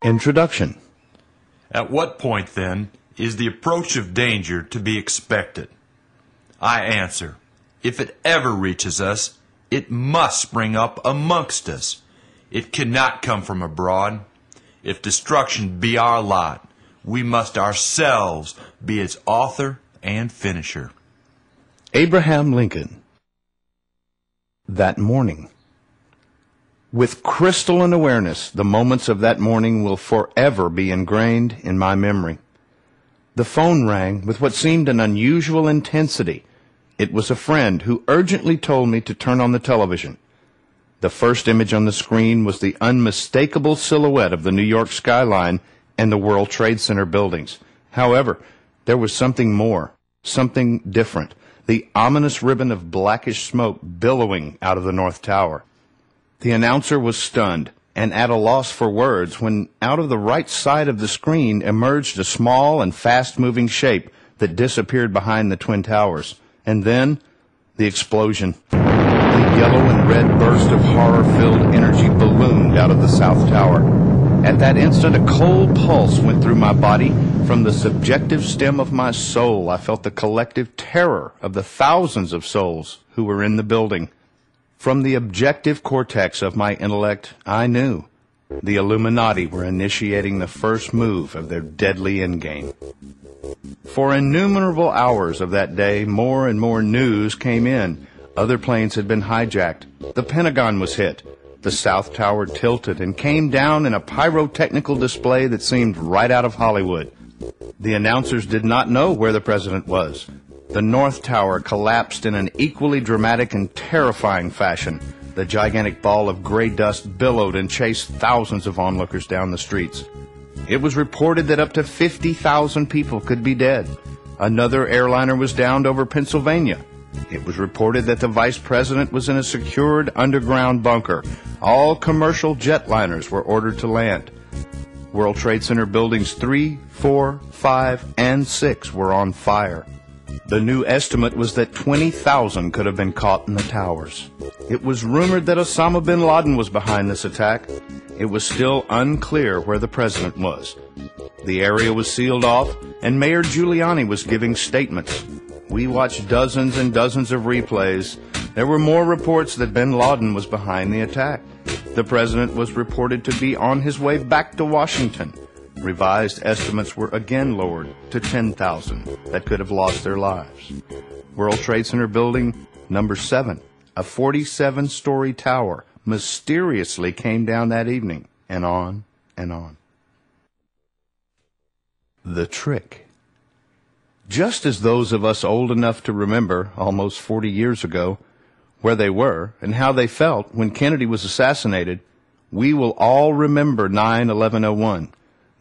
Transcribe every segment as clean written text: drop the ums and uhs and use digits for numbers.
Introduction. At what point, then, is the approach of danger to be expected? I answer, if it ever reaches us, it must spring up amongst us. It cannot come from abroad. If destruction be our lot, we must ourselves be its author and finisher. Abraham Lincoln. That morning. With crystalline awareness, the moments of that morning will forever be ingrained in my memory. The phone rang with what seemed an unusual intensity. It was a friend who urgently told me to turn on the television. The first image on the screen was the unmistakable silhouette of the New York skyline and the World Trade Center buildings. However, there was something more, something different, the ominous ribbon of blackish smoke billowing out of the North Tower. The announcer was stunned and at a loss for words when out of the right side of the screen emerged a small and fast-moving shape that disappeared behind the Twin Towers. And then, the explosion. A yellow and red burst of horror-filled energy ballooned out of the South Tower. At that instant, a cold pulse went through my body. From the subjective stem of my soul, I felt the collective terror of the thousands of souls who were in the building. From the objective cortex of my intellect, I knew the Illuminati were initiating the first move of their deadly endgame. For innumerable hours of that day, more and more news came in. Other planes had been hijacked. The Pentagon was hit. The South Tower tilted and came down in a pyrotechnical display that seemed right out of Hollywood. The announcers did not know where the president was. The North Tower collapsed in an equally dramatic and terrifying fashion. The gigantic ball of gray dust billowed and chased thousands of onlookers down the streets. It was reported that up to 50,000 people could be dead. Another airliner was downed over Pennsylvania. It was reported that the vice president was in a secured underground bunker. All commercial jetliners were ordered to land. World Trade Center buildings 3, 4, 5, and 6 were on fire. The new estimate was that 20,000 could have been caught in the towers. It was rumored that Osama bin Laden was behind this attack. It was still unclear where the president was. The area was sealed off, and Mayor Giuliani was giving statements. We watched dozens and dozens of replays. There were more reports that bin Laden was behind the attack. The president was reported to be on his way back to Washington. Revised estimates were again lowered to 10,000 that could have lost their lives. World Trade Center building number 7, a 47-story tower, mysteriously came down that evening, and on and on. The trick. Just as those of us old enough to remember, almost 40 years ago, where they were and how they felt when Kennedy was assassinated, we will all remember 9/11/01.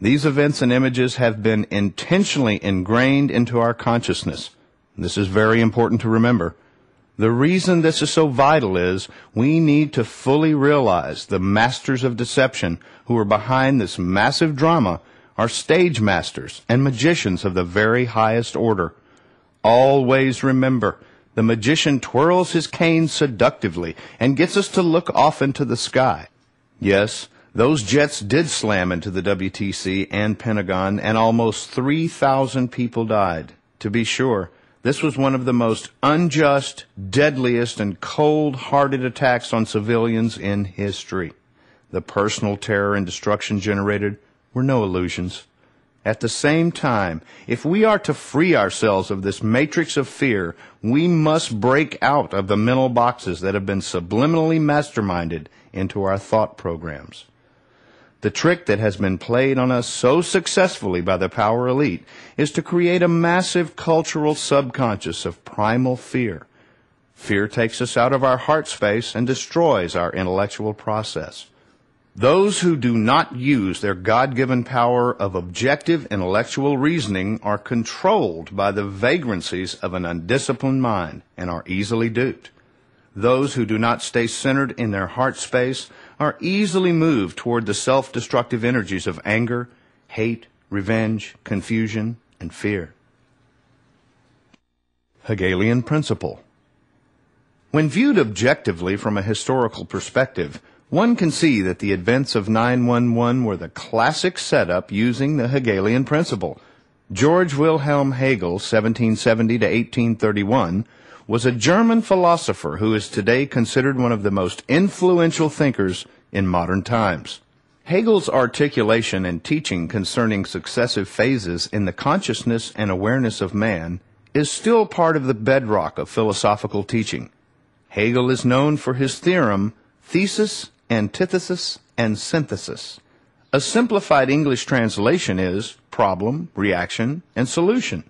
These events and images have been intentionally ingrained into our consciousness. This is very important to remember. The reason this is so vital is we need to fully realize the masters of deception who are behind this massive drama are stage masters and magicians of the very highest order. Always remember, the magician twirls his cane seductively and gets us to look off into the sky. Yes, those jets did slam into the WTC and Pentagon, and almost 3,000 people died. To be sure, this was one of the most unjust, deadliest, and cold-hearted attacks on civilians in history. The personal terror and destruction generated were no illusions. At the same time, if we are to free ourselves of this matrix of fear, we must break out of the mental boxes that have been subliminally masterminded into our thought programs. The trick that has been played on us so successfully by the power elite is to create a massive cultural subconscious of primal fear. Fear takes us out of our heart space and destroys our intellectual process. Those who do not use their God-given power of objective intellectual reasoning are controlled by the vagrancies of an undisciplined mind and are easily duped. Those who do not stay centered in their heart space are easily moved toward the self-destructive energies of anger, hate, revenge, confusion, and fear. Hegelian principle. When viewed objectively from a historical perspective, one can see that the events of 9/11 were the classic setup using the Hegelian principle. George Wilhelm Hegel, 1770 to 1831, was a German philosopher who is today considered one of the most influential thinkers in modern times. Hegel's articulation and teaching concerning successive phases in the consciousness and awareness of man is still part of the bedrock of philosophical teaching. Hegel is known for his theorem, thesis, antithesis, and synthesis. A simplified English translation is problem, reaction, and solution.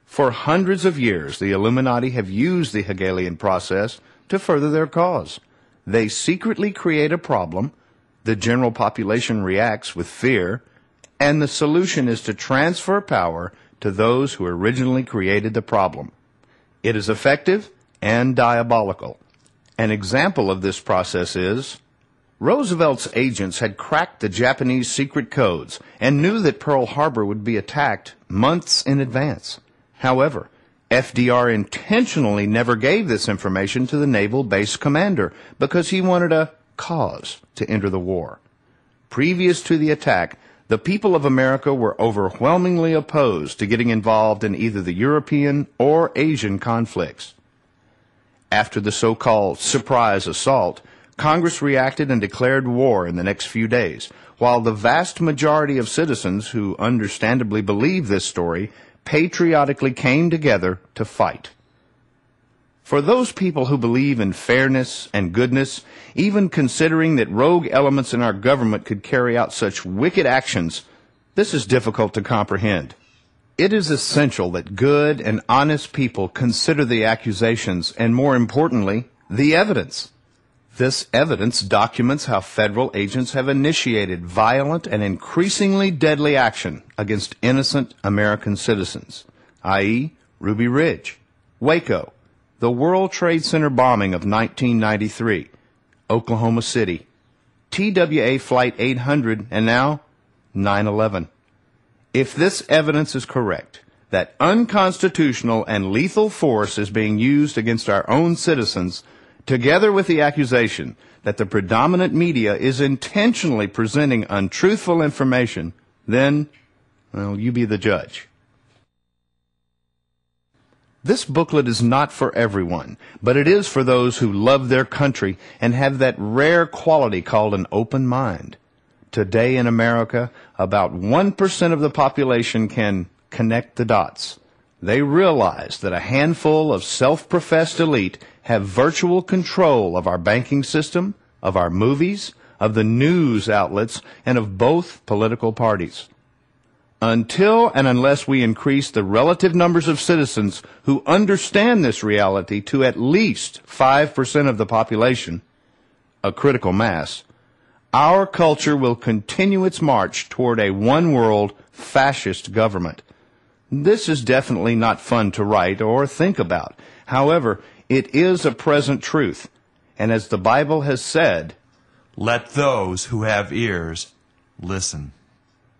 For hundreds of years, the Illuminati have used the Hegelian process to further their cause. They secretly create a problem, the general population reacts with fear, and the solution is to transfer power to those who originally created the problem. It is effective and diabolical. An example of this process is Roosevelt's agents had cracked the Japanese secret codes and knew that Pearl Harbor would be attacked months in advance. However, FDR intentionally never gave this information to the naval base commander because he wanted a cause to enter the war. Previous to the attack, the people of America were overwhelmingly opposed to getting involved in either the European or Asian conflicts. After the so-called surprise assault, Congress reacted and declared war in the next few days, while the vast majority of citizens who understandably believe this story patriotically came together to fight. For those people who believe in fairness and goodness, even considering that rogue elements in our government could carry out such wicked actions, this is difficult to comprehend. It is essential that good and honest people consider the accusations and, more importantly, the evidence. This evidence documents how federal agents have initiated violent and increasingly deadly action against innocent American citizens, i.e., Ruby Ridge, Waco, the World Trade Center bombing of 1993, Oklahoma City, TWA Flight 800, and now 9/11. If this evidence is correct, that unconstitutional and lethal force is being used against our own citizens, together with the accusation that the predominant media is intentionally presenting untruthful information, then, well, you be the judge. This booklet is not for everyone, but it is for those who love their country and have that rare quality called an open mind. Today in America, about 1% of the population can connect the dots. They realize that a handful of self-professed elite have virtual control of our banking system, of our movies, of the news outlets, and of both political parties. Until and unless we increase the relative numbers of citizens who understand this reality to at least 5% of the population, a critical mass, our culture will continue its march toward a one-world fascist government. This is definitely not fun to write or think about. However, it is a present truth, and as the Bible has said, let those who have ears listen.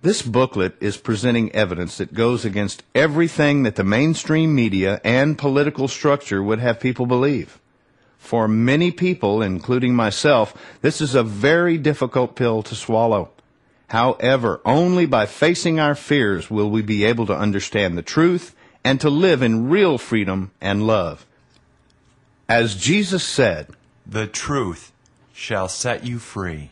This booklet is presenting evidence that goes against everything that the mainstream media and political structure would have people believe. For many people, including myself, this is a very difficult pill to swallow. However, only by facing our fears will we be able to understand the truth and to live in real freedom and love. As Jesus said, the truth shall set you free.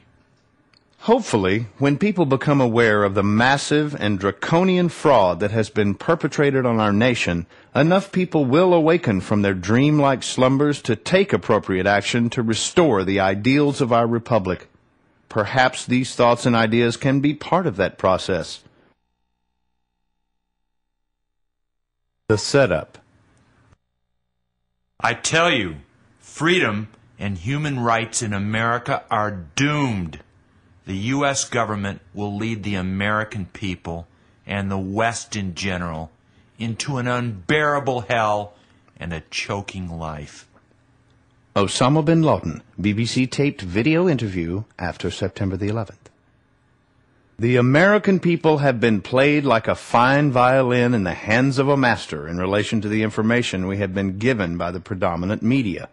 Hopefully, when people become aware of the massive and draconian fraud that has been perpetrated on our nation, enough people will awaken from their dreamlike slumbers to take appropriate action to restore the ideals of our republic. Perhaps these thoughts and ideas can be part of that process. The setup. I tell you, freedom and human rights in America are doomed. The U.S. government will lead the American people and the West in general into an unbearable hell and a choking life. Osama bin Laden, BBC taped video interview after September the 11th. The American people have been played like a fine violin in the hands of a master in relation to the information we have been given by the predominant media.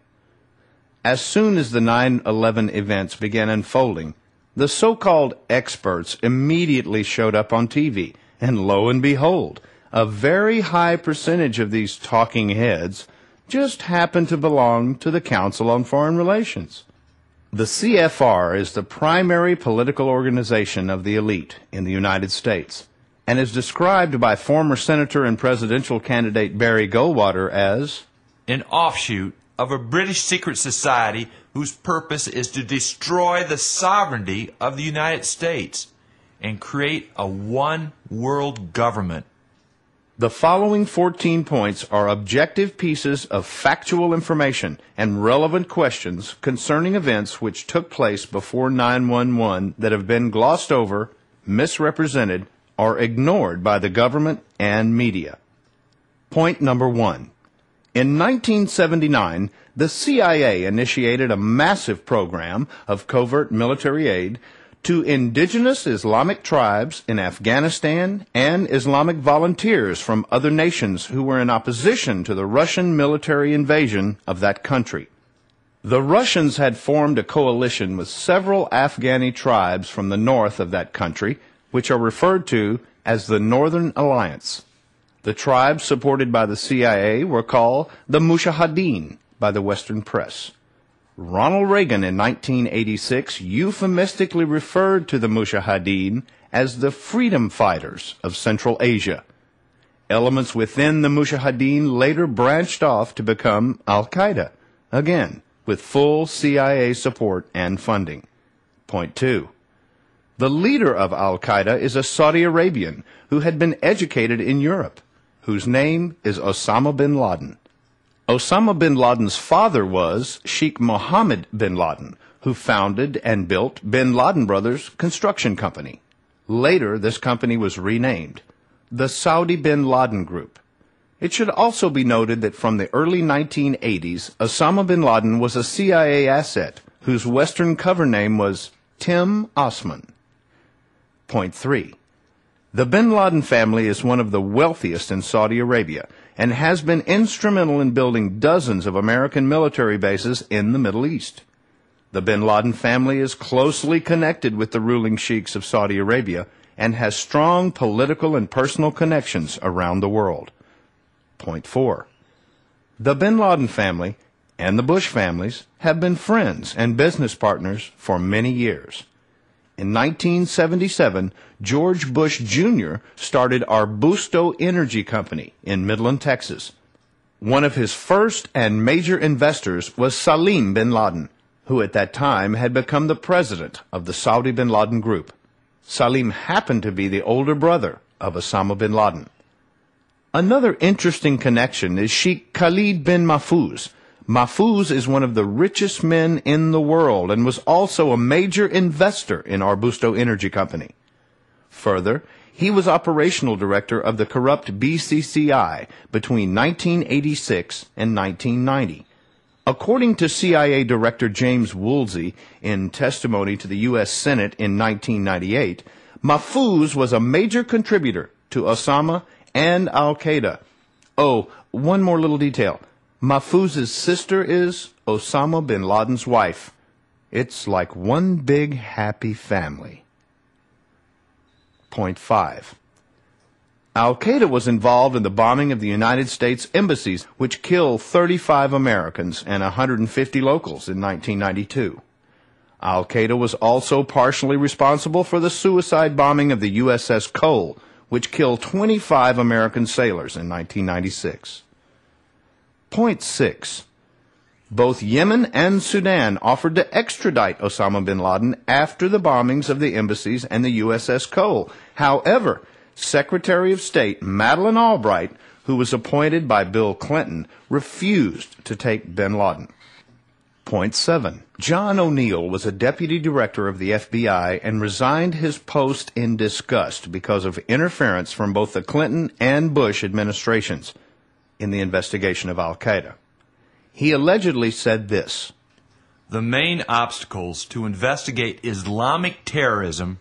As soon as the 9/11 events began unfolding, the so-called experts immediately showed up on TV, and lo and behold, a very high percentage of these talking heads just happened to belong to the Council on Foreign Relations. The CFR is the primary political organization of the elite in the United States, and is described by former Senator and presidential candidate Barry Goldwater as an offshoot of a British secret society whose purpose is to destroy the sovereignty of the United States and create a one-world government. The following 14 points are objective pieces of factual information and relevant questions concerning events which took place before 9/11 that have been glossed over, misrepresented, or ignored by the government and media. Point number 1. In 1979, the CIA initiated a massive program of covert military aid to indigenous Islamic tribes in Afghanistan and Islamic volunteers from other nations who were in opposition to the Russian military invasion of that country. The Russians had formed a coalition with several Afghani tribes from the north of that country, which are referred to as the Northern Alliance. The tribes supported by the CIA were called the Mujahideen by the Western press. Ronald Reagan in 1986 euphemistically referred to the Mujahideen as the freedom fighters of Central Asia. Elements within the Mujahideen later branched off to become Al-Qaeda, again with full CIA support and funding. Point 2. The leader of Al-Qaeda is a Saudi Arabian who had been educated in Europe, whose name is Osama bin Laden. Osama bin Laden's father was Sheikh Mohammed bin Laden, who founded and built Bin Laden Brothers Construction Company. Later, this company was renamed the Saudi Bin Laden Group. It should also be noted that from the early 1980s, Osama bin Laden was a CIA asset whose Western cover name was Tim Osman. Point 3. The bin Laden family is one of the wealthiest in Saudi Arabia and has been instrumental in building dozens of American military bases in the Middle East. The bin Laden family is closely connected with the ruling sheikhs of Saudi Arabia and has strong political and personal connections around the world. Point 4. The bin Laden family and the Bush families have been friends and business partners for many years. In 1977, George Bush Jr. started Arbusto Energy Company in Midland, Texas. One of his first and major investors was Salim bin Laden, who at that time had become the president of the Saudi bin Laden Group. Salim happened to be the older brother of Osama bin Laden. Another interesting connection is Sheikh Khalid bin Mahfouz. Mahfouz is one of the richest men in the world and was also a major investor in Arbusto Energy Company. Further, he was operational director of the corrupt BCCI between 1986 and 1990. According to CIA Director James Woolsey in testimony to the U.S. Senate in 1998, Mahfouz was a major contributor to Osama and Al-Qaeda. Oh, one more little detail. Mahfouz's sister is Osama bin Laden's wife. It's like one big happy family. Point 5. Al-Qaeda was involved in the bombing of the United States embassies, which killed 35 Americans and 150 locals in 1992. Al-Qaeda was also partially responsible for the suicide bombing of the USS Cole, which killed 25 American sailors in 1996. Point 6. Both Yemen and Sudan offered to extradite Osama bin Laden after the bombings of the embassies and the USS Cole. However, Secretary of State Madeleine Albright, who was appointed by Bill Clinton, refused to take bin Laden. Point 7. John O'Neill was a deputy director of the FBI and resigned his post in disgust because of interference from both the Clinton and Bush administrations in the investigation of Al-Qaeda. He allegedly said this: "The main obstacles to investigate Islamic terrorism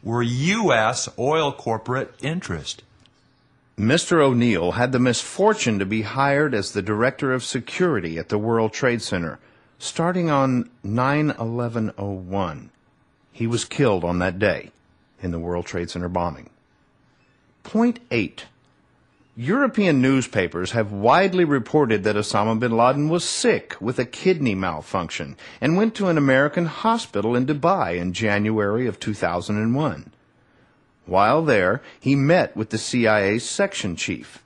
were U.S. oil corporate interest." Mr. O'Neill had the misfortune to be hired as the director of security at the World Trade Center starting on 9/11/01. He was killed on that day in the World Trade Center bombing. Point 8. European newspapers have widely reported that Osama bin Laden was sick with a kidney malfunction and went to an American hospital in Dubai in January of 2001. While there, he met with the CIA's section chief.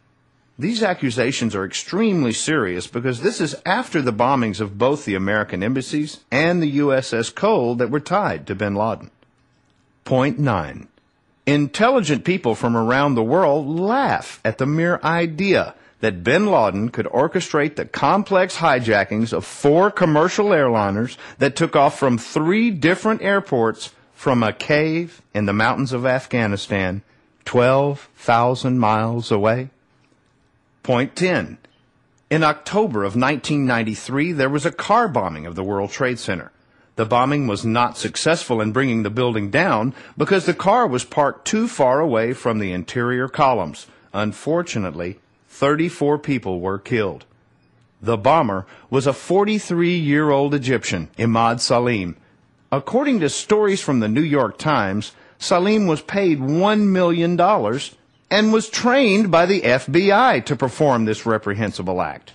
These accusations are extremely serious because this is after the bombings of both the American embassies and the USS Cole that were tied to bin Laden. Point 9. Intelligent people from around the world laugh at the mere idea that bin Laden could orchestrate the complex hijackings of 4 commercial airliners that took off from 3 different airports from a cave in the mountains of Afghanistan, 12,000 miles away. Point 10. In October of 1993, there was a car bombing of the World Trade Center. The bombing was not successful in bringing the building down because the car was parked too far away from the interior columns. Unfortunately, 34 people were killed. The bomber was a 43-year-old Egyptian, Imad Salim. According to stories from the New York Times, Salim was paid $1 million and was trained by the FBI to perform this reprehensible act.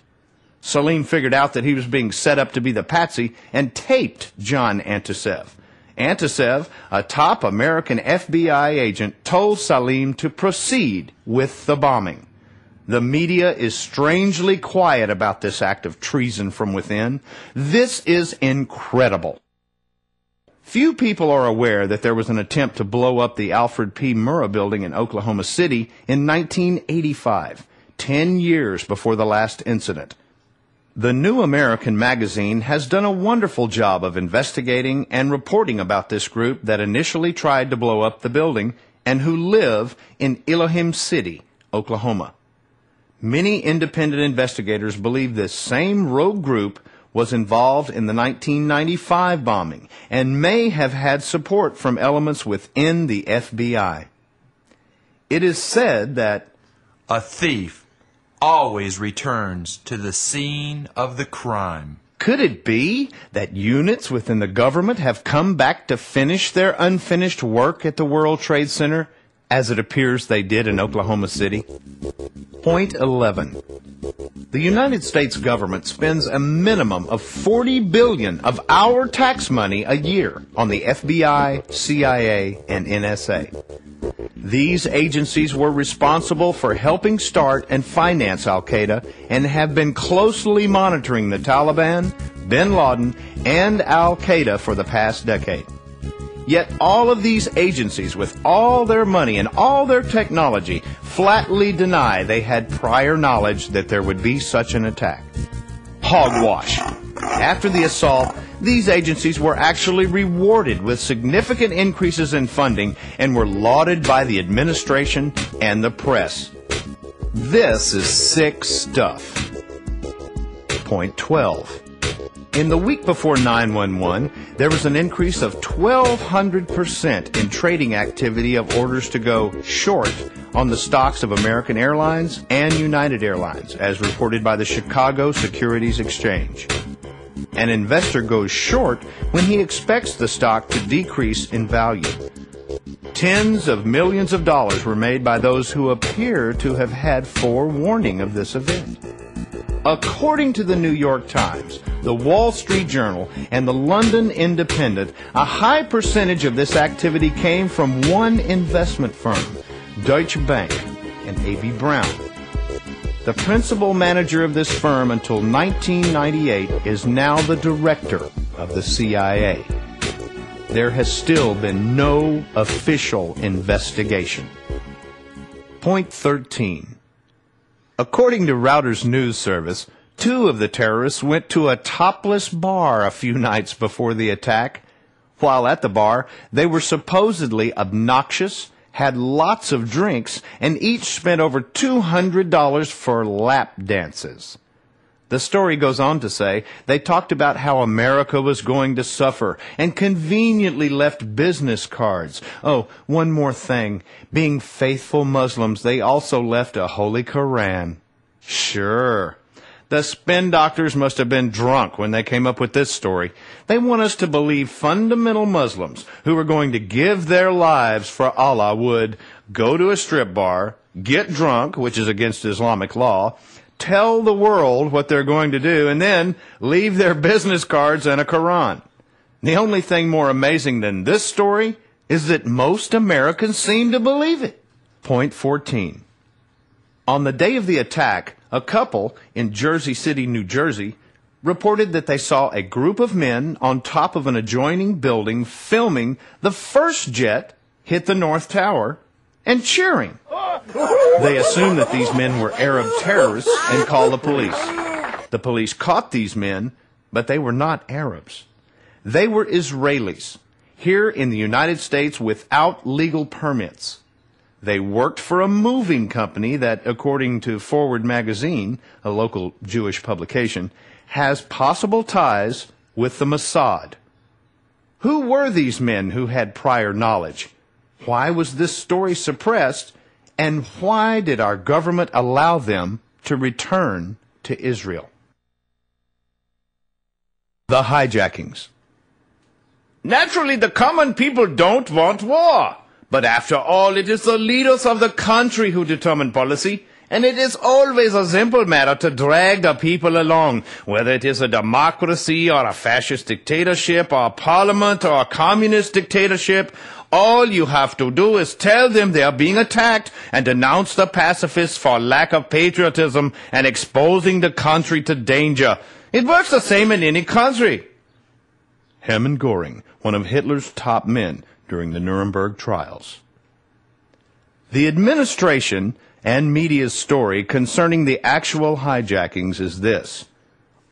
Salim figured out that he was being set up to be the patsy and taped John Antisev. Antisev, a top American FBI agent, told Salim to proceed with the bombing. The media is strangely quiet about this act of treason from within. This is incredible. Few people are aware that there was an attempt to blow up the Alfred P. Murrah building in Oklahoma City in 1985, 10 years before the last incident. The New American magazine has done a wonderful job of investigating and reporting about this group that initially tried to blow up the building and who live in Elohim City, Oklahoma. Many independent investigators believe this same rogue group was involved in the 1995 bombing and may have had support from elements within the FBI. It is said that a thief always returns to the scene of the crime. Could it be that units within the government have come back to finish their unfinished work at the World Trade Center, as it appears they did in Oklahoma City? Point 11. The United States government spends a minimum of $40 billion of our tax money a year on the FBI, CIA, and NSA. These agencies were responsible for helping start and finance Al-Qaeda and have been closely monitoring the Taliban, bin Laden, and Al-Qaeda for the past decade. Yet all of these agencies, with all their money and all their technology, flatly deny they had prior knowledge that there would be such an attack. Hogwash. After the assault, these agencies were actually rewarded with significant increases in funding and were lauded by the administration and the press. This is sick stuff. Point 12. In the week before 9/11, there was an increase of 1,200% in trading activity of orders to go short on the stocks of American Airlines and United Airlines, as reported by the Chicago Securities Exchange. An investor goes short when he expects the stock to decrease in value. Tens of millions of dollars were made by those who appear to have had forewarning of this event. According to the New York Times, the Wall Street Journal, and the London Independent, a high percentage of this activity came from one investment firm, Deutsche Bank and A.B. Brown. The principal manager of this firm until 1998 is now the director of the CIA. There has still been no official investigation. Point 13. According to Reuters News Service, 2 of the terrorists went to a topless bar a few nights before the attack. While at the bar, they were supposedly obnoxious, had lots of drinks, and each spent over $200 for lap dances. The story goes on to say they talked about how America was going to suffer and conveniently left business cards. Oh, one more thing. Being faithful Muslims, they also left a Holy Koran. Sure. The spin doctors must have been drunk when they came up with this story. They want us to believe fundamental Muslims who are going to give their lives for Allah would go to a strip bar, get drunk, which is against Islamic law, tell the world what they're going to do, and then leave their business cards and a Quran. The only thing more amazing than this story is that most Americans seem to believe it. Point 14. On the day of the attack, a couple in Jersey City, New Jersey, reported that they saw a group of men on top of an adjoining building filming the first jet hit the North Tower and cheering. They assumed that these men were Arab terrorists and called the police. The police caught these men, but they were not Arabs. They were Israelis, here in the United States without legal permits. They worked for a moving company that, according to Forward magazine, a local Jewish publication, has possible ties with the Mossad. Who were these men who had prior knowledge? Why was this story suppressed? And why did our government allow them to return to Israel? The hijackings. Naturally, the common people don't want war. But after all, it is the leaders of the country who determine policy, and it is always a simple matter to drag the people along, whether it is a democracy or a fascist dictatorship or a parliament or a communist dictatorship. All you have to do is tell them they are being attacked and denounce the pacifists for lack of patriotism and exposing the country to danger. It works the same in any country. Hermann Göring, one of Hitler's top men during the Nuremberg trials. The administration and media's story concerning the actual hijackings is this.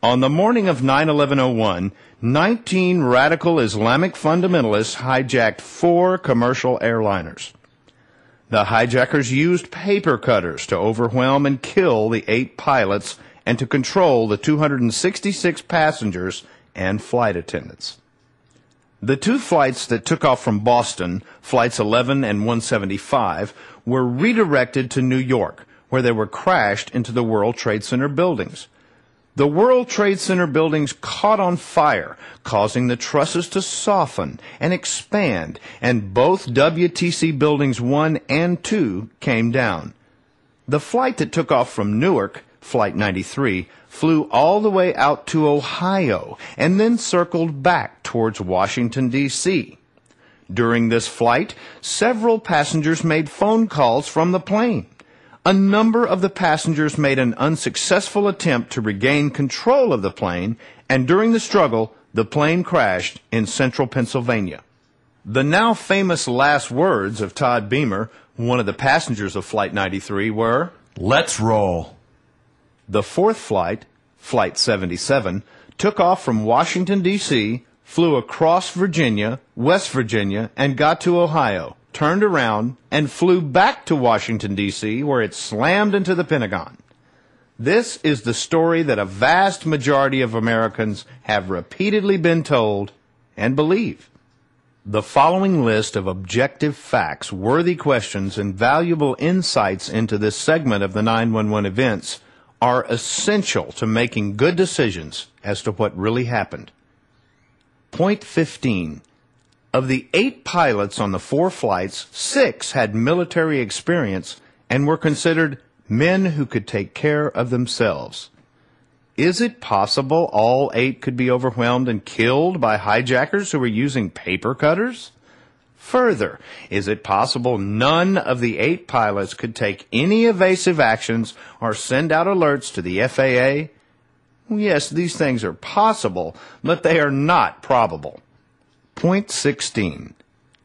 On the morning of 9/11/01, 19 radical Islamic fundamentalists hijacked 4 commercial airliners. The hijackers used paper cutters to overwhelm and kill the 8 pilots and to control the 266 passengers and flight attendants. The 2 flights that took off from Boston, Flights 11 and 175, were redirected to New York, where they were crashed into the World Trade Center buildings. The World Trade Center buildings caught on fire, causing the trusses to soften and expand, and both WTC buildings 1 and 2 came down. The flight that took off from Newark, Flight 93, flew all the way out to Ohio and then circled back towards Washington, D.C. During this flight, several passengers made phone calls from the plane. A number of the passengers made an unsuccessful attempt to regain control of the plane, and during the struggle, the plane crashed in central Pennsylvania. The now famous last words of Todd Beamer, one of the passengers of Flight 93, were, "Let's roll." The 4th flight, Flight 77, took off from Washington, D.C., flew across Virginia, West Virginia, and got to Ohio, turned around, and flew back to Washington, D.C., where it slammed into the Pentagon. This is the story that a vast majority of Americans have repeatedly been told and believe. The following list of objective facts, worthy questions, and valuable insights into this segment of the 9/11 events are essential to making good decisions as to what really happened. Point 15. Of the 8 pilots on the 4 flights, 6 had military experience and were considered men who could take care of themselves. Is it possible all 8 could be overwhelmed and killed by hijackers who were using paper cutters? Further, is it possible none of the 8 pilots could take any evasive actions or send out alerts to the FAA? Yes, these things are possible, but they are not probable. Point 16.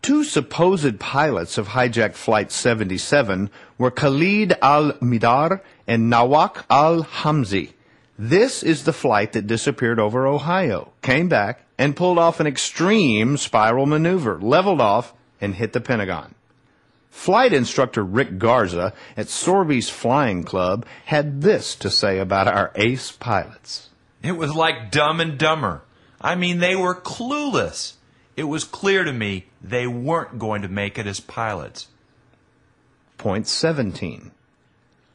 2 supposed pilots of hijacked Flight 77 were Khalid al-Midar and Nawak al-Hamzi. This is the flight that disappeared over Ohio, came back, and pulled off an extreme spiral maneuver, leveled off, and hit the Pentagon. Flight instructor Rick Garza at Sorby's Flying Club had this to say about our ace pilots. It was like Dumb and Dumber. I mean, they were clueless. It was clear to me they weren't going to make it as pilots. Point 17.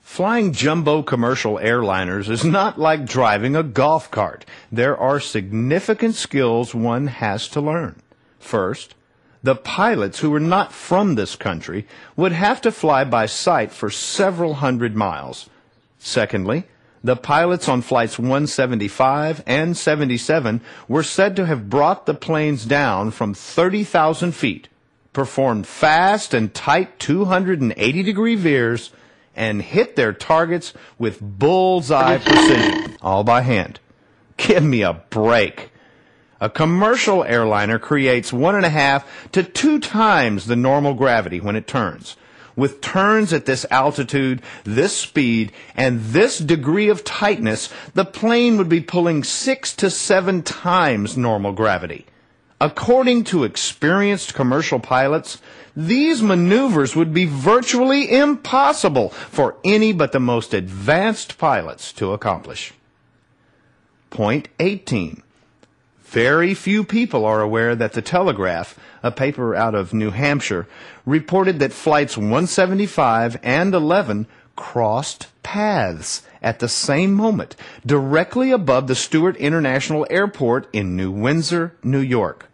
Flying jumbo commercial airliners is not like driving a golf cart. There are significant skills one has to learn. First, the pilots who were not from this country would have to fly by sight for several hundred miles. Secondly, the pilots on Flights 175 and 77 were said to have brought the planes down from 30,000 feet, performed fast and tight 280-degree veers, and hit their targets with bullseye precision, all by hand. Give me a break. A commercial airliner creates 1.5 to 2 times the normal gravity when it turns. With turns at this altitude, this speed, and this degree of tightness, the plane would be pulling 6 to 7 times normal gravity. According to experienced commercial pilots, these maneuvers would be virtually impossible for any but the most advanced pilots to accomplish. Point 18. Very few people are aware that the Telegraph, a paper out of New Hampshire, reported that flights 175 and 11 crossed paths at the same moment, directly above the Stewart International Airport in New Windsor, New York.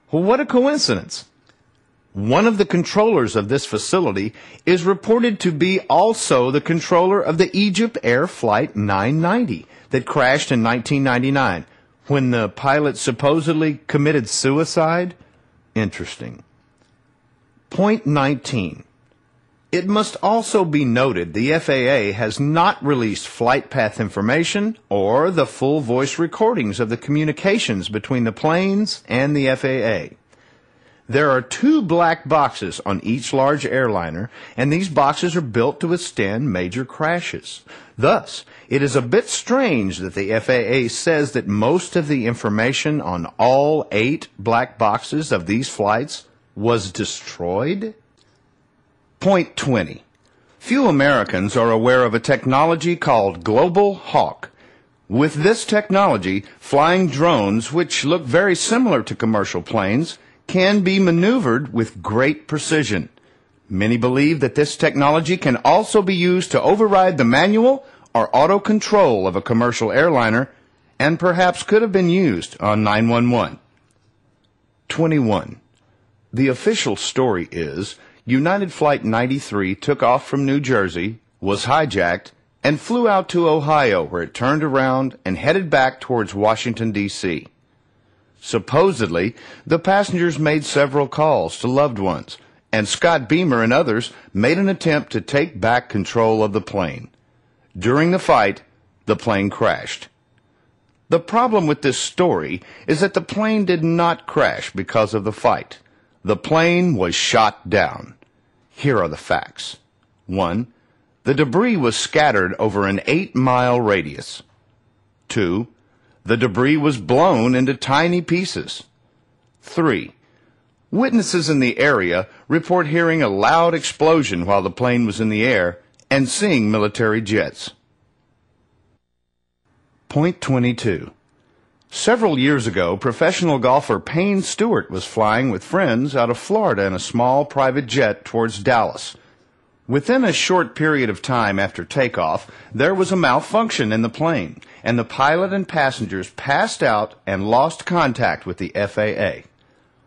What a coincidence! One of the controllers of this facility is reported to be also the controller of the Egypt Air Flight 990 that crashed in 1999, when the pilot supposedly committed suicide. Interesting. Point 19. It must also be noted the FAA has not released flight path information or the full voice recordings of the communications between the planes and the FAA. There are 2 black boxes on each large airliner, and these boxes are built to withstand major crashes. Thus, it is a bit strange that the FAA says that most of the information on all 8 black boxes of these flights was destroyed. Point 20. Few Americans are aware of a technology called Global Hawk. With this technology, flying drones, which look very similar to commercial planes, can be maneuvered with great precision. Many believe that this technology can also be used to override the manual or auto control of a commercial airliner, and perhaps could have been used on 911. 21. The official story is United Flight 93 took off from New Jersey, was hijacked, and flew out to Ohio, where it turned around and headed back towards Washington, D.C. Supposedly, the passengers made several calls to loved ones, and Scott Beamer and others made an attempt to take back control of the plane. During the fight, the plane crashed. The problem with this story is that the plane did not crash because of the fight. The plane was shot down. Here are the facts. 1. The debris was scattered over an 8-mile radius. 2. The debris was blown into tiny pieces. 3. Witnesses in the area report hearing a loud explosion while the plane was in the air and seeing military jets. Point 22. Several years ago, professional golfer Payne Stewart was flying with friends out of Florida in a small private jet towards Dallas. Within a short period of time after takeoff, there was a malfunction in the plane, and the pilot and passengers passed out and lost contact with the FAA.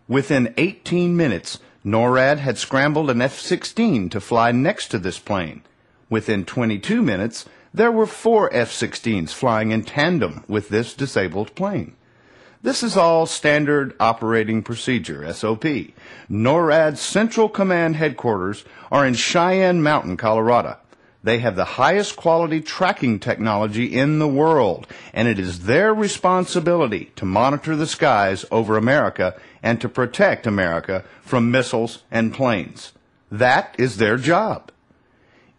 Within 18 minutes, NORAD had scrambled an F-16 to fly next to this plane. Within 22 minutes, there were 4 F-16s flying in tandem with this disabled plane. This is all standard operating procedure, SOP. NORAD's Central Command headquarters are in Cheyenne Mountain, Colorado. They have the highest quality tracking technology in the world, and it is their responsibility to monitor the skies over America and to protect America from missiles and planes. That is their job.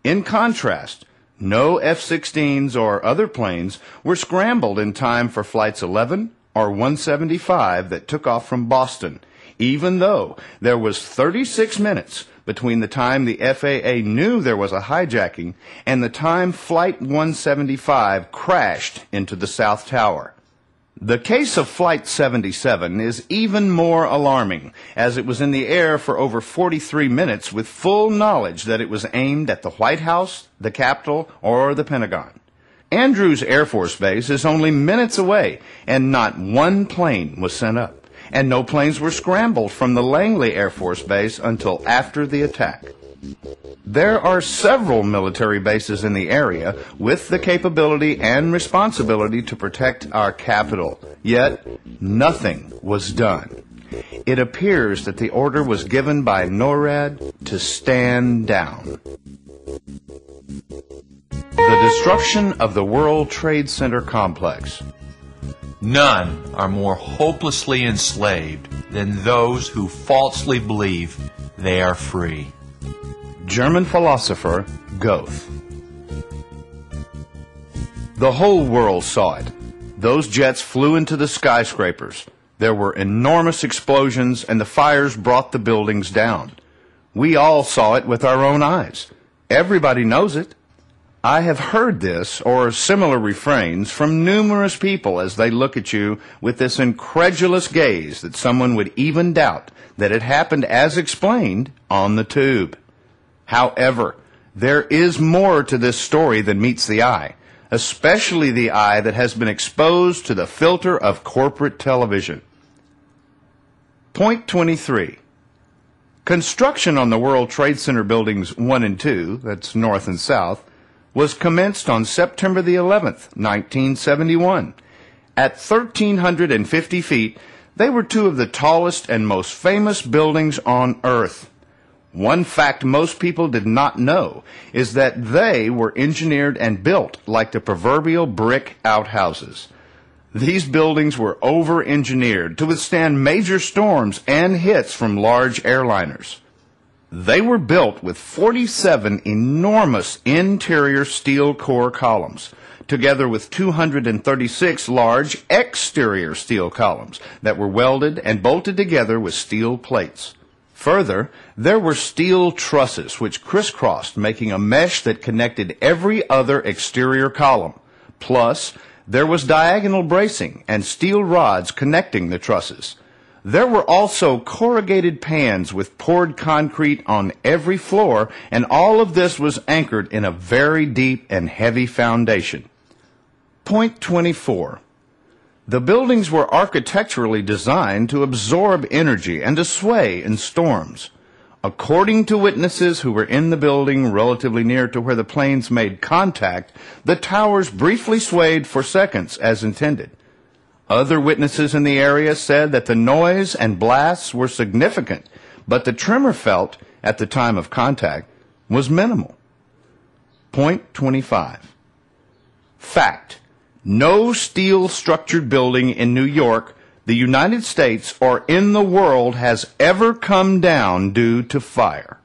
In contrast, no F-16s or other planes were scrambled in time for flights 11 or 175 that took off from Boston, even though there was 36 minutes between the time the FAA knew there was a hijacking and the time Flight 175 crashed into the South Tower. The case of Flight 77 is even more alarming, as it was in the air for over 43 minutes with full knowledge that it was aimed at the White House, the Capitol, or the Pentagon. Andrews Air Force Base is only minutes away, and not one plane was sent up, and no planes were scrambled from the Langley Air Force Base until after the attack. There are several military bases in the area with the capability and responsibility to protect our capital, yet nothing was done. It appears that the order was given by NORAD to stand down. The destruction of the World Trade Center complex. None are more hopelessly enslaved than those who falsely believe they are free. German philosopher Goethe. The whole world saw it. Those jets flew into the skyscrapers. There were enormous explosions, and the fires brought the buildings down. We all saw it with our own eyes. Everybody knows it. I have heard this or similar refrains from numerous people as they look at you with this incredulous gaze that someone would even doubt that it happened as explained on the tube. However, there is more to this story than meets the eye, especially the eye that has been exposed to the filter of corporate television. Point 23. Construction on the World Trade Center buildings 1 and 2, that's north and south, was commenced on September the 11th, 1971. At 1,350 feet, they were two of the tallest and most famous buildings on Earth. One fact most people did not know is that they were engineered and built like the proverbial brick outhouses. These buildings were over-engineered to withstand major storms and hits from large airliners. They were built with 47 enormous interior steel core columns, together with 236 large exterior steel columns that were welded and bolted together with steel plates. Further, there were steel trusses which crisscrossed, making a mesh that connected every other exterior column. Plus, there was diagonal bracing and steel rods connecting the trusses. There were also corrugated pans with poured concrete on every floor, and all of this was anchored in a very deep and heavy foundation. Point 24. The buildings were architecturally designed to absorb energy and to sway in storms. According to witnesses who were in the building relatively near to where the planes made contact, the towers briefly swayed for seconds as intended. Other witnesses in the area said that the noise and blasts were significant, but the tremor felt at the time of contact was minimal. Point 25. Fact: no steel-structured building in New York, the United States, or in the world has ever come down due to fire.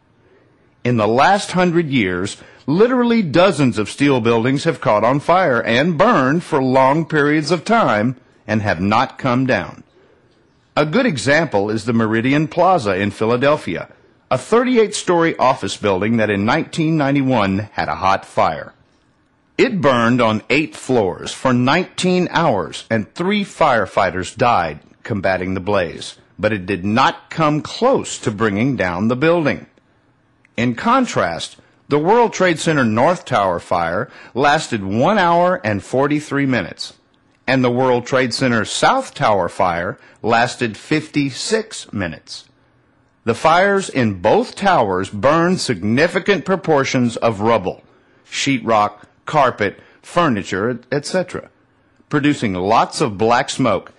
In the last 100 years, literally dozens of steel buildings have caught on fire and burned for long periods of time and have not come down. A good example is the Meridian Plaza in Philadelphia, a 38-story office building that in 1991 had a hot fire. It burned on 8 floors for 19 hours, and 3 firefighters died combating the blaze, but it did not come close to bringing down the building. In contrast, the World Trade Center North Tower fire lasted 1 hour and 43 minutes. And the World Trade Center South Tower fire lasted 56 minutes. The fires in both towers burned significant proportions of rubble, sheetrock, carpet, furniture, etc., producing lots of black smoke,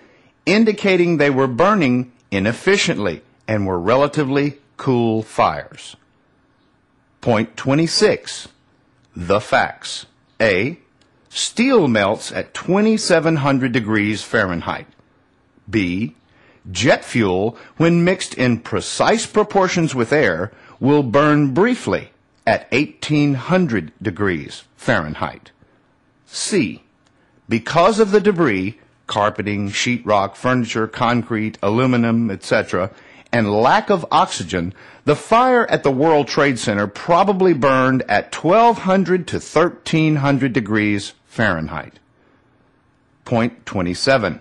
indicating they were burning inefficiently and were relatively cool fires. Point 26. The facts. A. Steel melts at 2,700 degrees Fahrenheit. B. Jet fuel, when mixed in precise proportions with air, will burn briefly at 1,800 degrees Fahrenheit. C. Because of the debris, carpeting, sheetrock, furniture, concrete, aluminum, etc., and lack of oxygen, the fire at the World Trade Center probably burned at 1,200 to 1,300 degrees Fahrenheit. Point 27.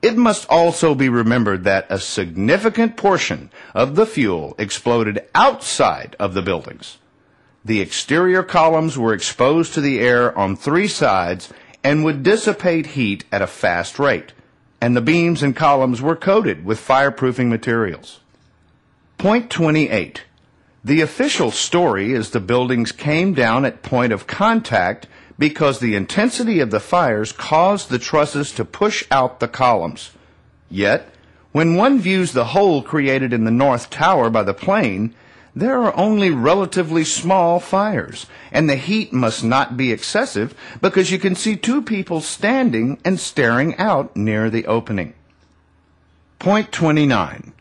It must also be remembered that a significant portion of the fuel exploded outside of the buildings. The exterior columns were exposed to the air on 3 sides and would dissipate heat at a fast rate, and the beams and columns were coated with fireproofing materials. Point 28. The official story is the buildings came down at point of contact because the intensity of the fires caused the trusses to push out the columns. Yet, when one views the hole created in the North Tower by the plane, there are only relatively small fires, and the heat must not be excessive because you can see 2 people standing and staring out near the opening. Point 29.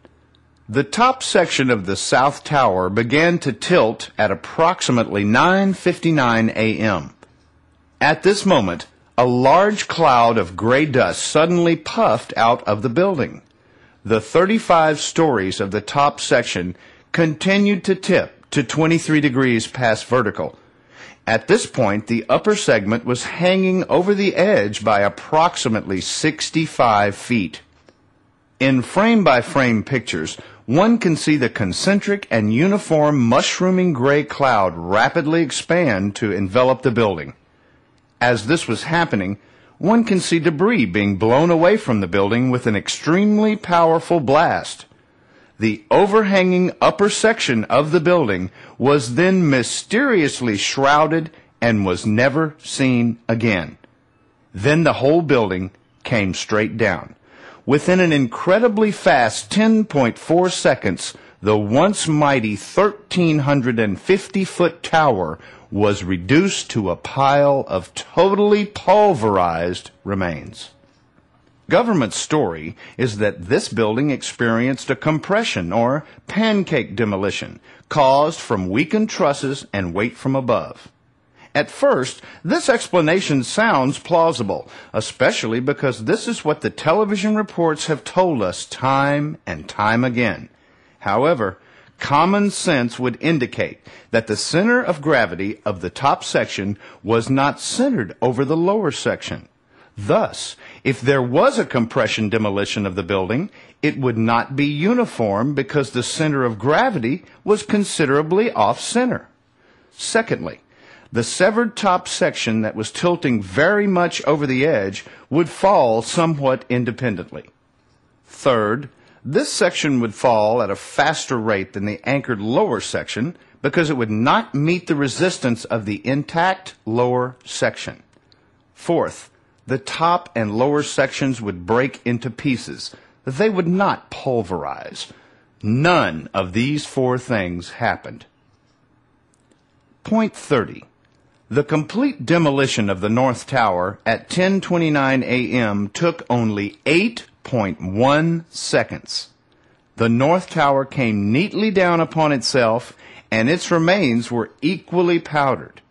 The top section of the South Tower began to tilt at approximately 9:59 a.m. At this moment, a large cloud of gray dust suddenly puffed out of the building. The 35 stories of the top section continued to tip to 23 degrees past vertical. At this point, the upper segment was hanging over the edge by approximately 65 feet. In frame-by-frame pictures, one can see the concentric and uniform mushrooming gray cloud rapidly expand to envelop the building. As this was happening, one can see debris being blown away from the building with an extremely powerful blast. The overhanging upper section of the building was then mysteriously shrouded and was never seen again. Then the whole building came straight down. Within an incredibly fast 10.4 seconds, the once mighty 1,350-foot tower was reduced to a pile of totally pulverized remains. Government story is that this building experienced a compression or pancake demolition caused from weakened trusses and weight from above. At first, this explanation sounds plausible, especially because this is what the television reports have told us time and time again. However, common sense would indicate that the center of gravity of the top section was not centered over the lower section. Thus, if there was a compression demolition of the building, it would not be uniform because the center of gravity was considerably off-center. Secondly, the severed top section that was tilting very much over the edge would fall somewhat independently. Third, this section would fall at a faster rate than the anchored lower section because it would not meet the resistance of the intact lower section. Fourth, the top and lower sections would break into pieces. They would not pulverize. None of these four things happened. Point 30. The complete demolition of the North Tower at 10:29 a.m. took only 8.1 seconds. The North Tower came neatly down upon itself, and its remains were equally powdered.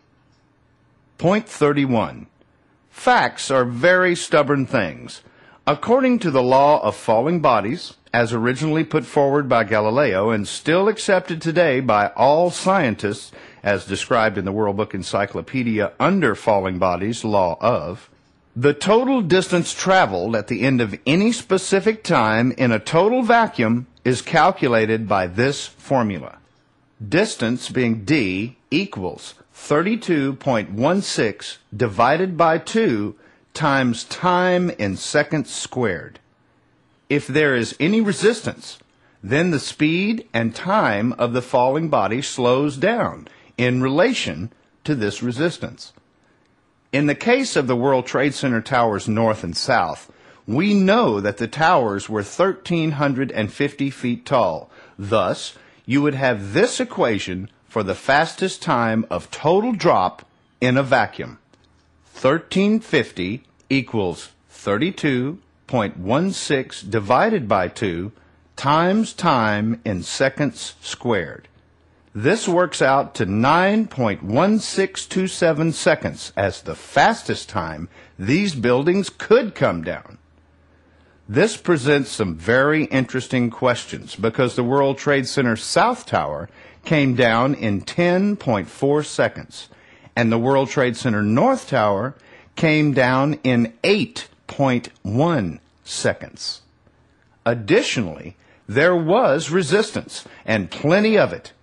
Point 31. Facts are very stubborn things. According to the law of falling bodies, as originally put forward by Galileo and still accepted today by all scientists, as described in the World Book Encyclopedia under Falling Bodies, Law of, the total distance traveled at the end of any specific time in a total vacuum is calculated by this formula. Distance being d equals 32.16 divided by 2 times time in seconds squared. If there is any resistance, then the speed and time of the falling body slows down in relation to this resistance. In the case of the World Trade Center towers north and south, we know that the towers were 1,350 feet tall. Thus, you would have this equation for the fastest time of total drop in a vacuum. 1,350 equals 32.16 divided by 2 times time in seconds squared. This works out to 9.1627 seconds as the fastest time these buildings could come down. This presents some very interesting questions because the World Trade Center South Tower came down in 10.4 seconds, and the World Trade Center North Tower came down in 8.1 seconds. Additionally, there was resistance, and plenty of it.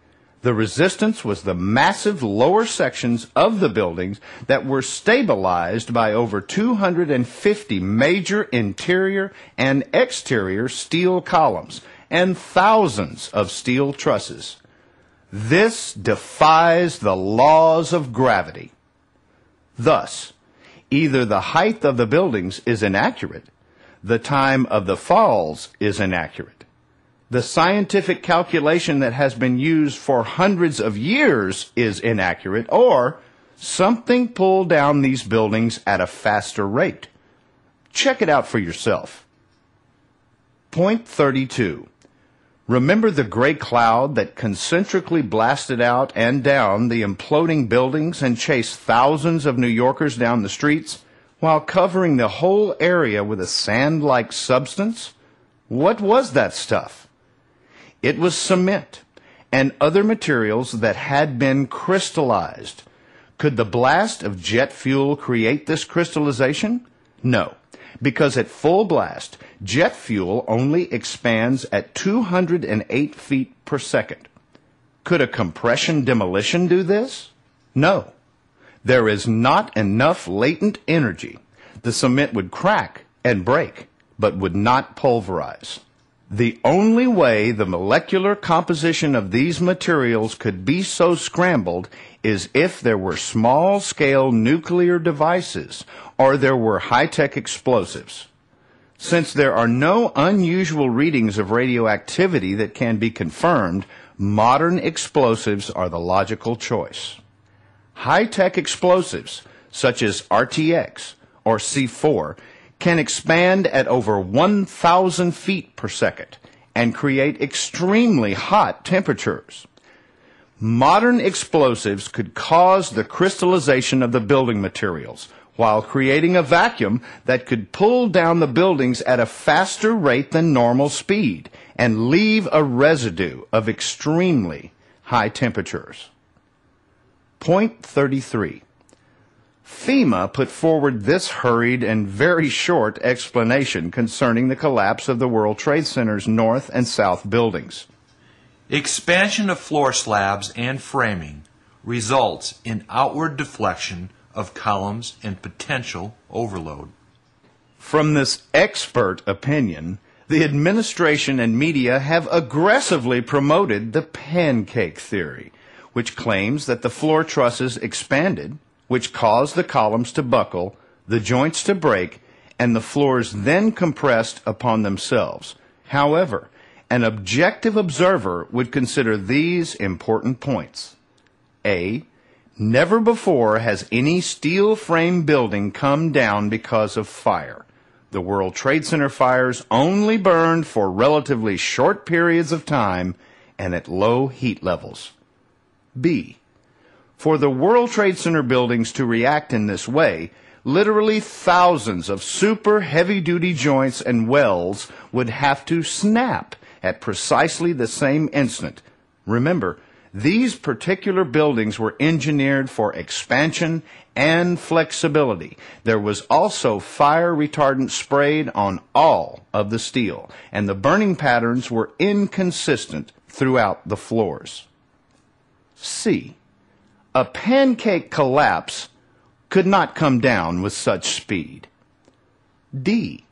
The resistance was the massive lower sections of the buildings that were stabilized by over 250 major interior and exterior steel columns and thousands of steel trusses. This defies the laws of gravity. Thus, either the height of the buildings is inaccurate, the time of the falls is inaccurate. The scientific calculation that has been used for hundreds of years is inaccurate, or something pulled down these buildings at a faster rate. Check it out for yourself. Point 32. Remember the gray cloud that concentrically blasted out and down the imploding buildings and chased thousands of New Yorkers down the streets while covering the whole area with a sand-like substance? What was that stuff? It was cement and other materials that had been crystallized. Could the blast of jet fuel create this crystallization? No, because at full blast, jet fuel only expands at 208 feet per second. Could a compression demolition do this? No. There is not enough latent energy. The cement would crack and break, but would not pulverize. The only way the molecular composition of these materials could be so scrambled is if there were small-scale nuclear devices or there were high-tech explosives. Since there are no unusual readings of radioactivity that can be confirmed, modern explosives are the logical choice. High-tech explosives, such as RTX or C4, can expand at over 1,000 feet per second and create extremely hot temperatures. Modern explosives could cause the crystallization of the building materials while creating a vacuum that could pull down the buildings at a faster rate than normal speed and leave a residue of extremely high temperatures. Point 33. FEMA put forward this hurried and very short explanation concerning the collapse of the World Trade Center's north and south buildings. Expansion of floor slabs and framing results in outward deflection of columns and potential overload. From this expert opinion, the administration and media have aggressively promoted the pancake theory, which claims that the floor trusses expanded, which caused the columns to buckle, the joints to break, and the floors then compressed upon themselves. However, an objective observer would consider these important points. A. Never before has any steel frame building come down because of fire. The World Trade Center fires only burned for relatively short periods of time and at low heat levels. B. For the World Trade Center buildings to react in this way, literally thousands of super heavy-duty joints and welds would have to snap at precisely the same instant. Remember, these particular buildings were engineered for expansion and flexibility. There was also fire retardant sprayed on all of the steel, and the burning patterns were inconsistent throughout the floors. C. A pancake collapse could not come down with such speed. D.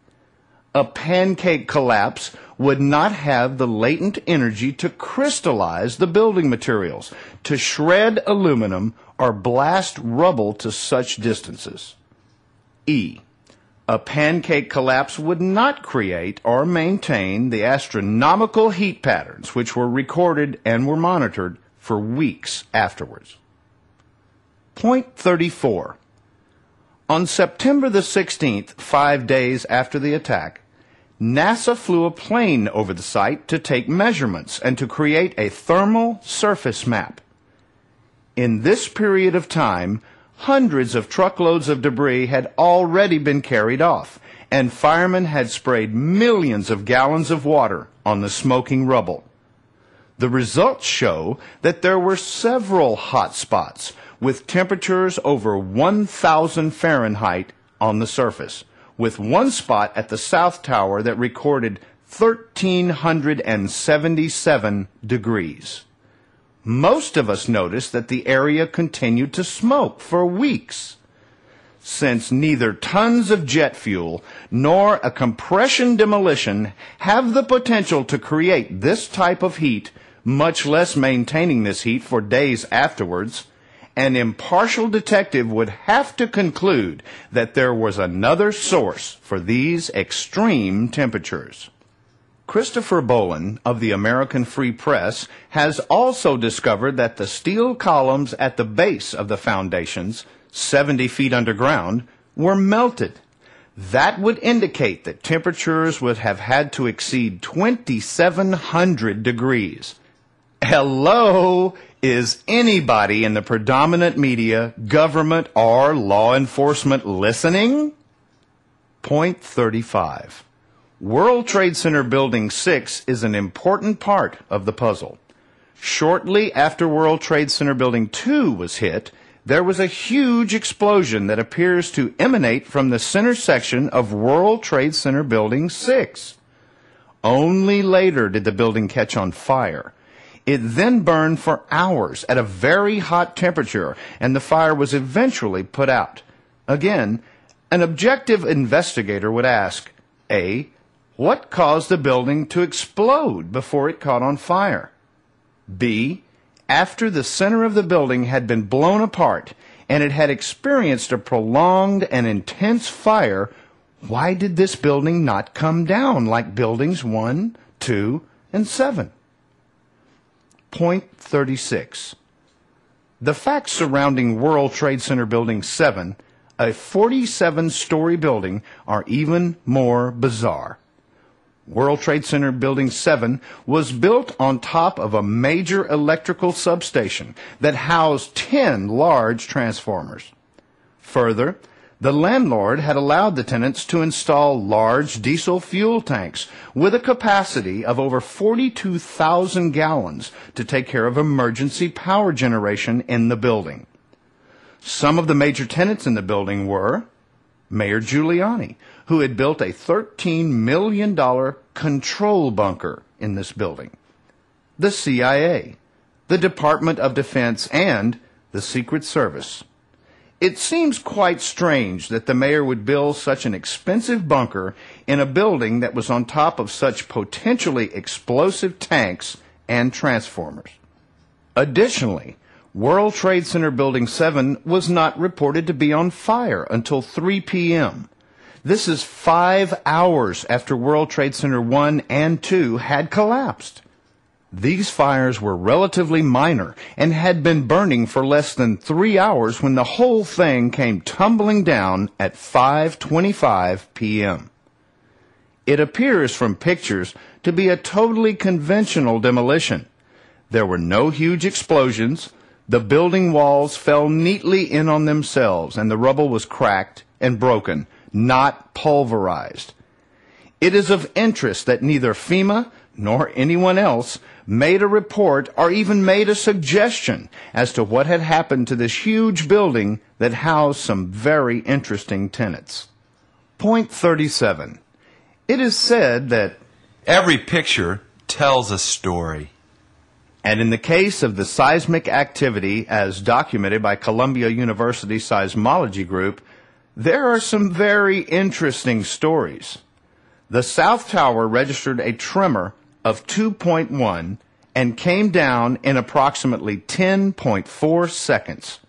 A pancake collapse would not have the latent energy to crystallize the building materials, to shred aluminum, or blast rubble to such distances. E. A pancake collapse would not create or maintain the astronomical heat patterns which were recorded and were monitored for weeks afterwards. Point 34. On September the 16th, 5 days after the attack, NASA flew a plane over the site to take measurements and to create a thermal surface map. In this period of time, hundreds of truckloads of debris had already been carried off, and firemen had sprayed millions of gallons of water on the smoking rubble. The results show that there were several hot spots with temperatures over 1,000 Fahrenheit on the surface, with one spot at the South Tower that recorded 1,377 degrees. Most of us noticed that the area continued to smoke for weeks. Since neither tons of jet fuel nor a compression demolition have the potential to create this type of heat, much less maintaining this heat for days afterwards, an impartial detective would have to conclude that there was another source for these extreme temperatures. Christopher Bolin of the American Free Press has also discovered that the steel columns at the base of the foundations, 70 feet underground, were melted. That would indicate that temperatures would have had to exceed 2,700 degrees. Hello! Is anybody in the predominant media, government, or law enforcement listening? Point 35. World Trade Center Building 6 is an important part of the puzzle. Shortly after World Trade Center Building 2 was hit, there was a huge explosion that appears to emanate from the center section of World Trade Center Building 6. Only later did the building catch on fire. It then burned for hours at a very hot temperature, and the fire was eventually put out. Again, an objective investigator would ask, A, what caused the building to explode before it caught on fire? B, after the center of the building had been blown apart and it had experienced a prolonged and intense fire, why did this building not come down like buildings 1, 2, and 7? Point 36. The facts surrounding World Trade Center Building 7, a 47-story building, are even more bizarre. World Trade Center Building 7 was built on top of a major electrical substation that housed 10 large transformers. Further, the landlord had allowed the tenants to install large diesel fuel tanks with a capacity of over 42,000 gallons to take care of emergency power generation in the building. Some of the major tenants in the building were Mayor Giuliani, who had built a $13 million control bunker in this building, the CIA, the Department of Defense, and the Secret Service. It seems quite strange that the mayor would build such an expensive bunker in a building that was on top of such potentially explosive tanks and transformers. Additionally, World Trade Center Building 7 was not reported to be on fire until 3 p.m. This is 5 hours after World Trade Center 1 and 2 had collapsed. These fires were relatively minor and had been burning for less than 3 hours when the whole thing came tumbling down at 5:25 p.m. It appears from pictures to be a totally conventional demolition. There were no huge explosions. The building walls fell neatly in on themselves, and the rubble was cracked and broken, not pulverized. It is of interest that neither FEMA nor anyone else made a report or even made a suggestion as to what had happened to this huge building that housed some very interesting tenants. Point 37. It is said that every picture tells a story. And in the case of the seismic activity as documented by Columbia University Seismology Group, there are some very interesting stories. The South Tower registered a tremor of 2.1 and came down in approximately 10.4 seconds.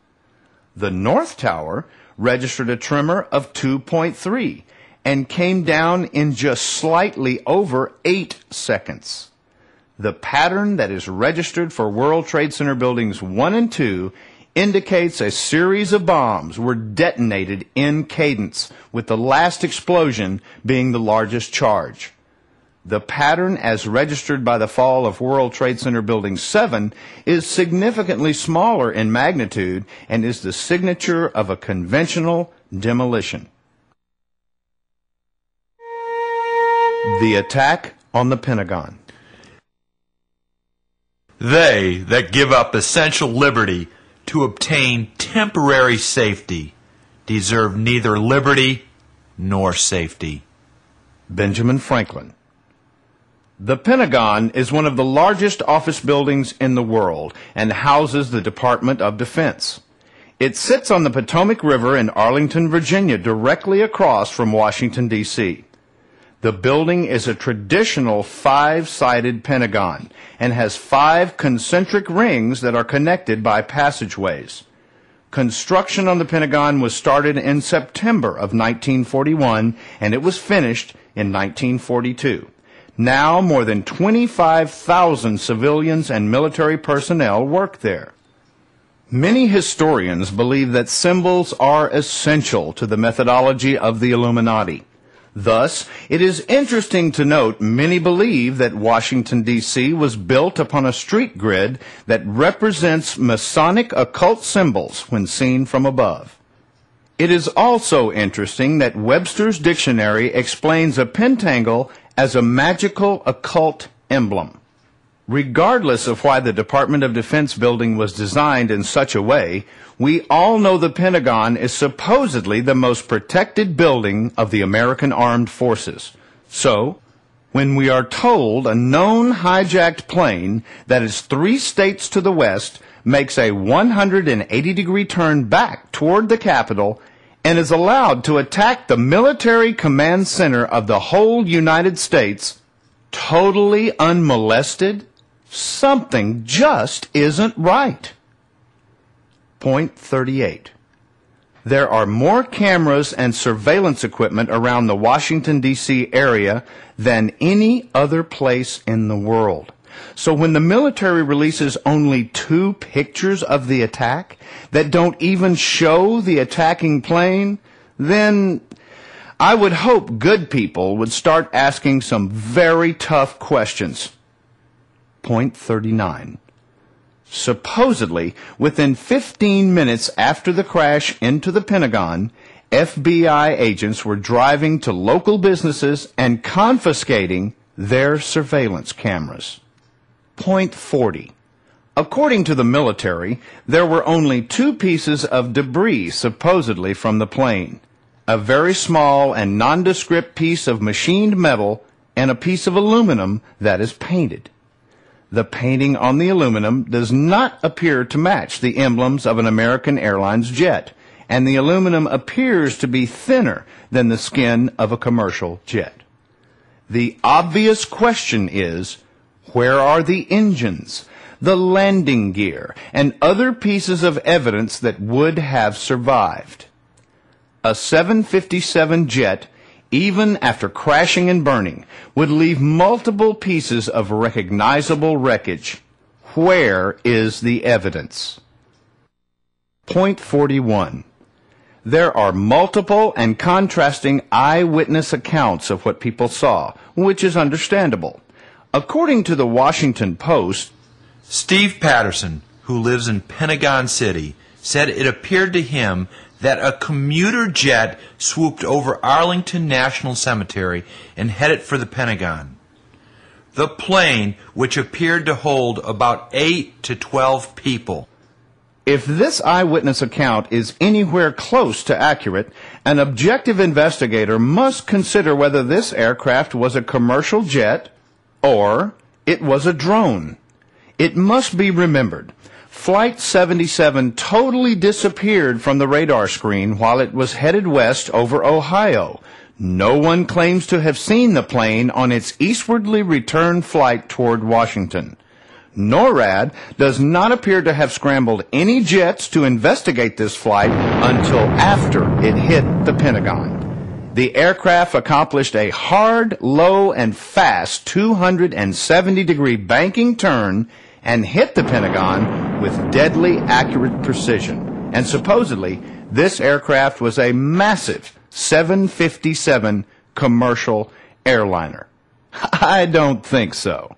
The North Tower registered a tremor of 2.3 and came down in just slightly over 8 seconds. The pattern that is registered for World Trade Center Buildings 1 and 2 indicates a series of bombs were detonated in cadence, with the last explosion being the largest charge. The pattern as registered by the fall of World Trade Center Building 7 is significantly smaller in magnitude and is the signature of a conventional demolition. The attack on the Pentagon. They that give up essential liberty to obtain temporary safety deserve neither liberty nor safety. Benjamin Franklin. The Pentagon is one of the largest office buildings in the world and houses the Department of Defense. It sits on the Potomac River in Arlington, Virginia, directly across from Washington, D.C. The building is a traditional 5-sided pentagon and has 5 concentric rings that are connected by passageways. Construction on the Pentagon was started in September of 1941 and it was finished in 1942. Now more than 25,000 civilians and military personnel work there. Many historians believe that symbols are essential to the methodology of the Illuminati. Thus, it is interesting to note many believe that Washington, D.C. was built upon a street grid that represents Masonic occult symbols when seen from above. It is also interesting that Webster's dictionary explains a pentangle as a magical occult emblem. Regardless of why the Department of Defense building was designed in such a way, we all know the Pentagon is supposedly the most protected building of the American Armed Forces. So, when we are told a known hijacked plane that is 3 states to the west makes a 180-degree turn back toward the Capitol and is allowed to attack the military command center of the whole United States, totally unmolested, something just isn't right. Point 38. There are more cameras and surveillance equipment around the Washington, D.C. area than any other place in the world. So when the military releases only 2 pictures of the attack that don't even show the attacking plane, then I would hope good people would start asking some very tough questions. Point 39. Supposedly, within 15 minutes after the crash into the Pentagon, FBI agents were driving to local businesses and confiscating their surveillance cameras. Point 40. According to the military, there were only 2 pieces of debris supposedly from the plane. A very small and nondescript piece of machined metal and a piece of aluminum that is painted. The painting on the aluminum does not appear to match the emblems of an American Airlines jet, and the aluminum appears to be thinner than the skin of a commercial jet. The obvious question is, where are the engines, the landing gear, and other pieces of evidence that would have survived? A 757 jet, even after crashing and burning, would leave multiple pieces of recognizable wreckage. Where is the evidence? Point 41. There are multiple and contrasting eyewitness accounts of what people saw, which is understandable. According to the Washington Post, Steve Patterson, who lives in Pentagon City, said it appeared to him that a commuter jet swooped over Arlington National Cemetery and headed for the Pentagon. The plane, which appeared to hold about 8 to 12 people. If this eyewitness account is anywhere close to accurate, an objective investigator must consider whether this aircraft was a commercial jet or it was a drone. It must be remembered, Flight 77 totally disappeared from the radar screen while it was headed west over Ohio. No one claims to have seen the plane on its eastwardly return flight toward Washington. NORAD does not appear to have scrambled any jets to investigate this flight until after it hit the Pentagon. The aircraft accomplished a hard, low, and fast 270-degree banking turn and hit the Pentagon with deadly accurate precision. And supposedly, this aircraft was a massive 757 commercial airliner. I don't think so.